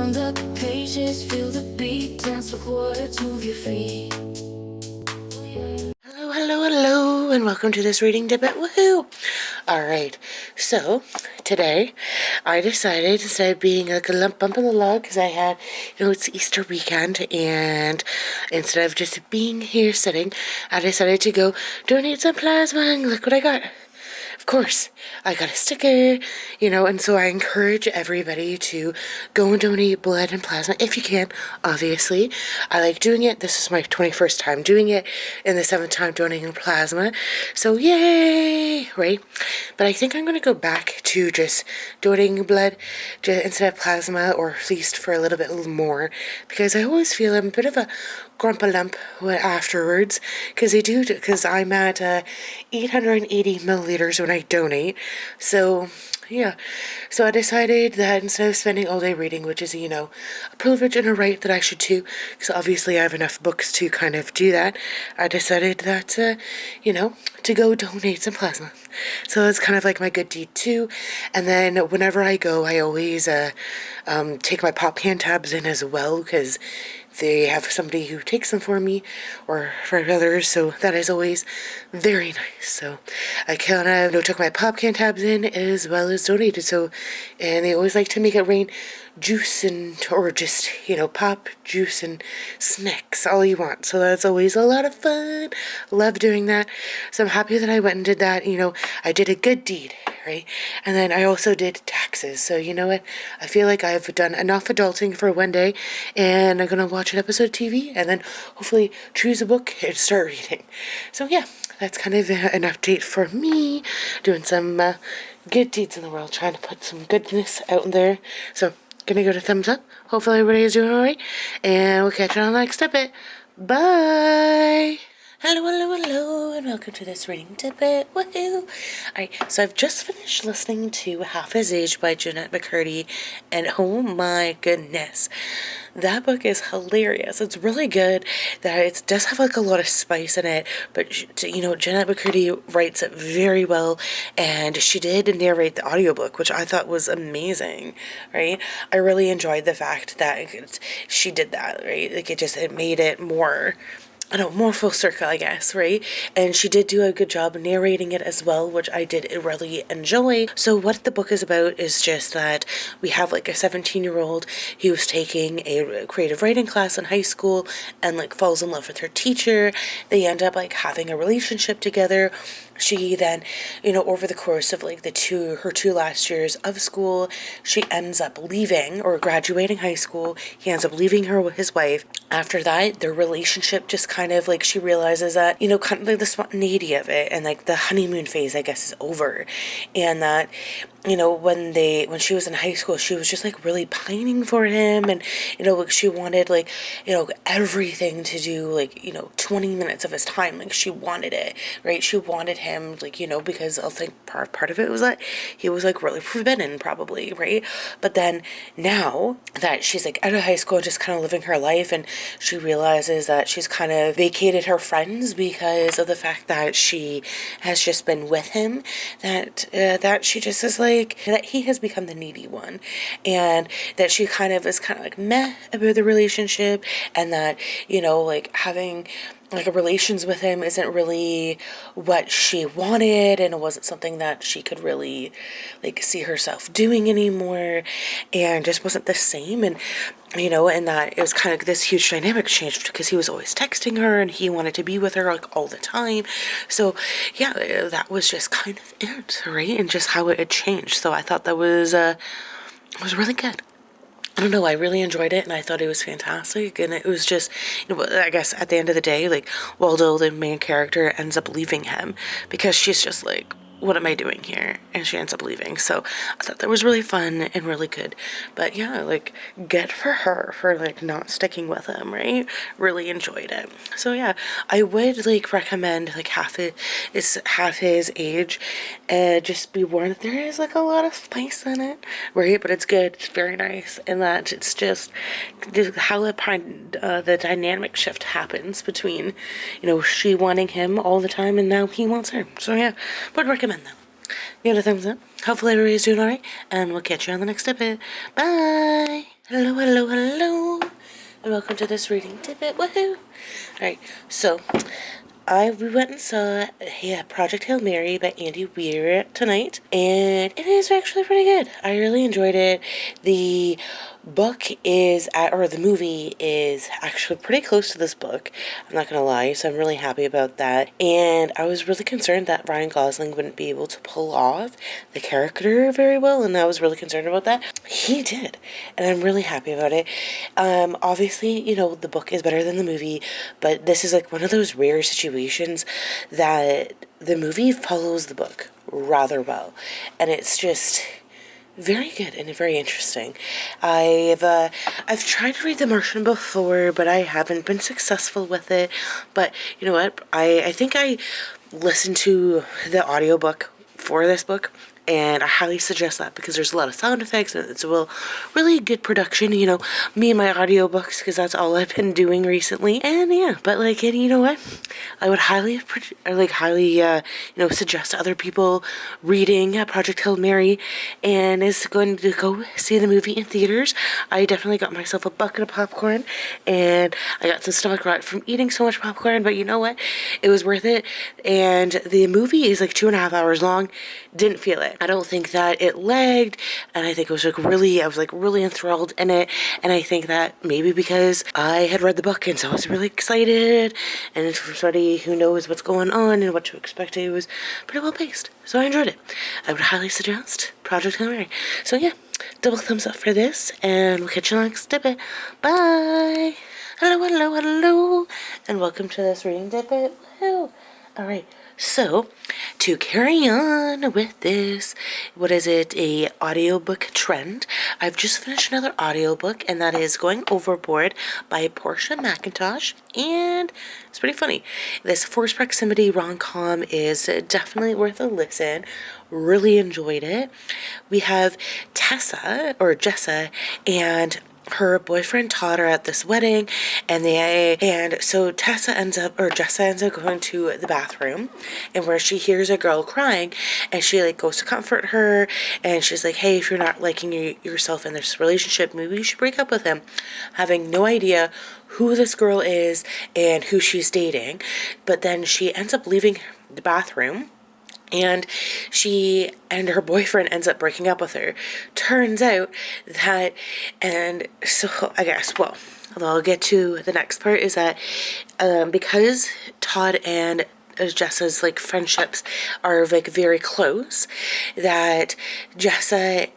Turn the pages, feel the beat, dance with words, move your feet. Hello, hello, hello, and welcome to this reading Dippit. Woohoo! Alright, so today I decided, instead of being like a lump bump in the log, because I had, it's Easter weekend, and instead of just being here sitting, I decided to go donate some plasma, and look what I got. Of course, I got a sticker, and so I encourage everybody to go and donate blood and plasma if you can, obviously. I like doing it. This is my 21st time doing it and the 7th time donating plasma. So yay, right? But I think I'm going to go back to just donating blood instead of plasma, or at least for a little bit more, because I always feel I'm a bit of a grumpa-lump afterwards, because I'm at 880 milliliters when I donate. So yeah, so I decided that instead of spending all day reading, which is, a privilege and a right that I should too, because obviously I have enough books to kind of do that, I decided that, to go donate some plasma. So that's kind of like my good deed too. And then whenever I go, I always take my pop can tabs in as well, because they have somebody who takes them for me or for others, so that is always very nice. So I kind of took my pop can tabs in as well as donated. So, and they always like to make it rain juice or just, pop, juice, and snacks, all you want. So that's always a lot of fun. Love doing that. So I'm happy that I went and did that. I did a good deed, right? And then I also did taxes. So you know what? I feel like I've done enough adulting for one day, and I'm going to watch an episode of TV and then hopefully choose a book and start reading. So yeah, that's kind of an update for me, doing some good deeds in the world, trying to put some goodness out there. So gonna go to thumbs up. Hopefully everybody is doing alright, and we'll catch you on the next Dippit. Bye! Hello, hello, hello, and welcome to this reading Dippit. Woohoo! Alright, so I've just finished listening to Half His Age by Jennette McCurdy, and oh my goodness, that book is hilarious. It's really good. That it does have like a lot of spice in it, but Jennette McCurdy writes it very well, and she did narrate the audiobook, which I thought was amazing, right? I really enjoyed the fact that she did that, right? Like it made it more full circle, I guess, right? And she did do a good job narrating it as well, which I did really enjoy. So what the book is about is just that we have like a 17-year-old who's taking a creative writing class in high school and like falls in love with her teacher. They end up like having a relationship together. She then, over the course of like her two last years of school, she ends up leaving or graduating high school. He ends up leaving her with his wife. After that, their relationship just kind of like, she realizes that, kind of like the spontaneity of it and like the honeymoon phase, I guess, is over. And that, when she was in high school, she was just like really pining for him, and like she wanted like everything to do like 20 minutes of his time, like she wanted it, right? She wanted him like because I think part of it was that he was like really forbidden, probably, right? But then now that she's like out of high school, just kind of living her life, and she realizes that she's kind of vacated her friends because of the fact that she has just been with him, that she just is like that he has become the needy one, and that she kind of is kind of like meh about the relationship, and that like having like relations with him isn't really what she wanted, and it wasn't something that she could really like see herself doing anymore, and just wasn't the same. And and that it was kind of this huge dynamic change, because he was always texting her and he wanted to be with her like all the time. So yeah, that was just kind of it, right? And just how it had changed. So I thought that was really good. I don't know, I really enjoyed it, and I thought it was fantastic, and it was just, I guess at the end of the day, like, Waldo, the main character, ends up leaving him, because she's just like, what am I doing here? And she ends up leaving. So I thought that was really fun and really good. But yeah, like, good for her for like not sticking with him, right? Really enjoyed it. So yeah, I would like recommend like Half His Age. Just be warned that there is like a lot of spice in it, right? But it's good. It's very nice, and that it's just how the dynamic shift happens between, she wanting him all the time and now he wants her. So yeah, would recommend them. Give it a thumbs up. Hopefully everybody's doing alright, and we'll catch you on the next episode. Bye! Hello, hello, hello, and welcome to this reading Dippit. Woohoo! Alright, so we went and saw Project Hail Mary by Andy Weir tonight, and it is actually pretty good. I really enjoyed it. The movie is actually pretty close to this book. I'm not gonna lie, so I'm really happy about that. And I was really concerned that Ryan Gosling wouldn't be able to pull off the character very well, and I was really concerned about that. He did, and I'm really happy about it. Obviously, the book is better than the movie, but this is like one of those rare situations that the movie follows the book rather well, and it's just very good and very interesting. I've tried to read The Martian before, but I haven't been successful with it. But you know what? I think I listened to the audiobook for this book, and I highly suggest that because there's a lot of sound effects and it's a really good production, me and my audiobooks, because that's all I've been doing recently. And yeah, but and you know what? I would highly suggest to other people reading Project Hail Mary and is going to go see the movie in theaters. I definitely got myself a bucket of popcorn and I got some stomach rot from eating so much popcorn, but you know what? It was worth it. And the movie is like 2.5 hours long. Didn't feel it. I don't think that it lagged, and I think it was I was really enthralled in it, and I think that maybe because I had read the book, and so I was really excited, and for somebody who knows what's going on and what to expect, it was pretty well paced, so I enjoyed it. I would highly suggest Project Hail Mary. So yeah, double thumbs up for this, and we'll catch you next Dippit. Bye! Hello, hello, hello, and welcome to this reading Dippit. Woohoo! Alright, so to carry on with this, a audiobook trend, I've just finished another audiobook, and that is Going Overboard by Portia MacIntosh, and it's pretty funny. This forced proximity rom-com is definitely worth a listen. Really enjoyed it. We have Jessa, and her boyfriend Todd are at this wedding, and so Jessa ends up going to the bathroom, and where she hears a girl crying, and she goes to comfort her, and she's like, hey, if you're not liking yourself in this relationship, maybe you should break up with him, having no idea who this girl is and who she's dating. But then she ends up leaving the bathroom, and she and her boyfriend ends up breaking up with her. Turns out that, and so I guess, I'll get to the next part, is that because Todd and Jessa's friendships are very close, that Jessa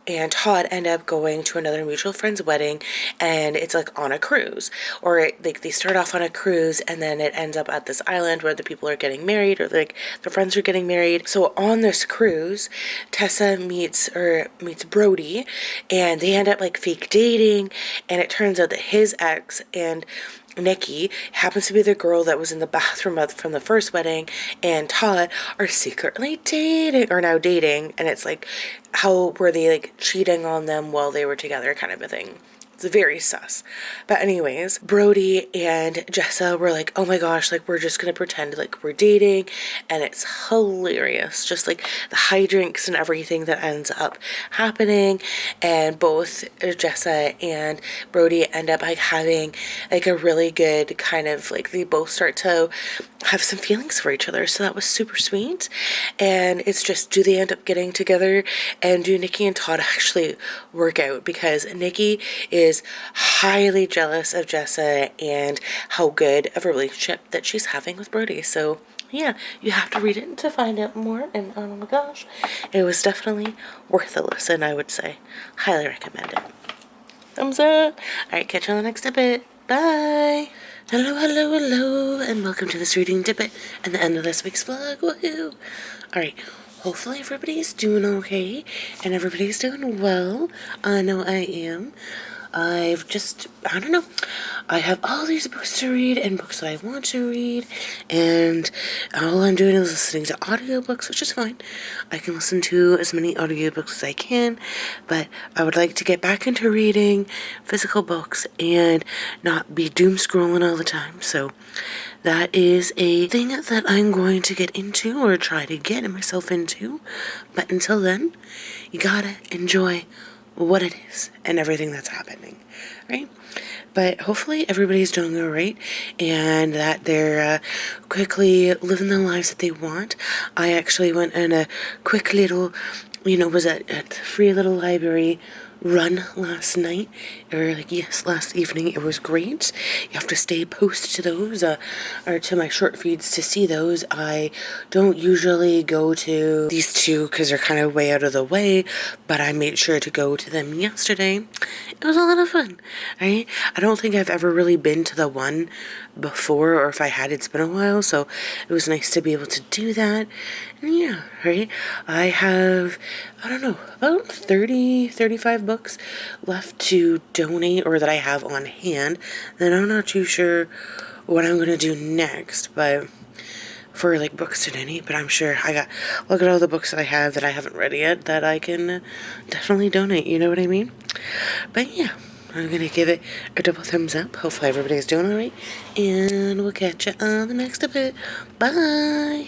and Todd end up going to another mutual friend's wedding, and it's on a cruise, or they start off on a cruise, and then it ends up at this island where the people are getting married, or their friends are getting married. So on this cruise, Tessa meets Brody, and they end up fake dating, and it turns out that his ex and Nikki happens to be the girl that was in the bathroom from the first wedding, and Todd are secretly dating, and it's how were they cheating on them while they were together, kind of a thing. It's very sus. But anyways, Brody and Jessa were oh my gosh, we're just gonna pretend we're dating, and it's hilarious. Just the hijinks and everything that ends up happening, and both Jessa and Brody end up having a really good kind of they both start to have some feelings for each other. So that was super sweet. And it's just, do they end up getting together, and do Nikki and Todd actually work out? Because Nikki is highly jealous of Jessa and how good of a relationship that she's having with Brody. So yeah, you have to read it to find out more, and oh my gosh, it was definitely worth a listen, I would say. Highly recommend it. Thumbs up. Alright, catch you on the next Dippit. Bye. Hello, hello, hello, and welcome to this reading Dippit and the end of this week's vlog. Woohoo! Alright, hopefully everybody's doing okay, and everybody's doing well. I know I am. I don't know, I have all these books to read and books that I want to read, and all I'm doing is listening to audiobooks, which is fine. I can listen to as many audiobooks as I can, but I would like to get back into reading physical books and not be doom scrolling all the time. So that is a thing that I'm going to get into, or try to get myself into. But until then, you gotta enjoy what it is and everything that's happening, right? But hopefully everybody's doing all right and that they're quickly living the lives that they want. I actually went on a quick little, was at a free little library run last night, or last evening. It was great. You have to stay posted to those, or to my short feeds to see those. I don't usually go to these two because they're kind of way out of the way, but I made sure to go to them yesterday. It was a lot of fun, right? I don't think I've ever really been to the one before, or if I had, it's been a while, so it was nice to be able to do that. And yeah, right? I have, I don't know, about 35 books left to donate, or that I have on hand. Then I'm not too sure what I'm going to do next, but for books to donate, but I'm sure look at all the books that I have that I haven't read yet that I can definitely donate, you know what I mean? But yeah, I'm going to give it a double thumbs up. Hopefully everybody's doing alright, and we'll catch you on the next bit. Bye!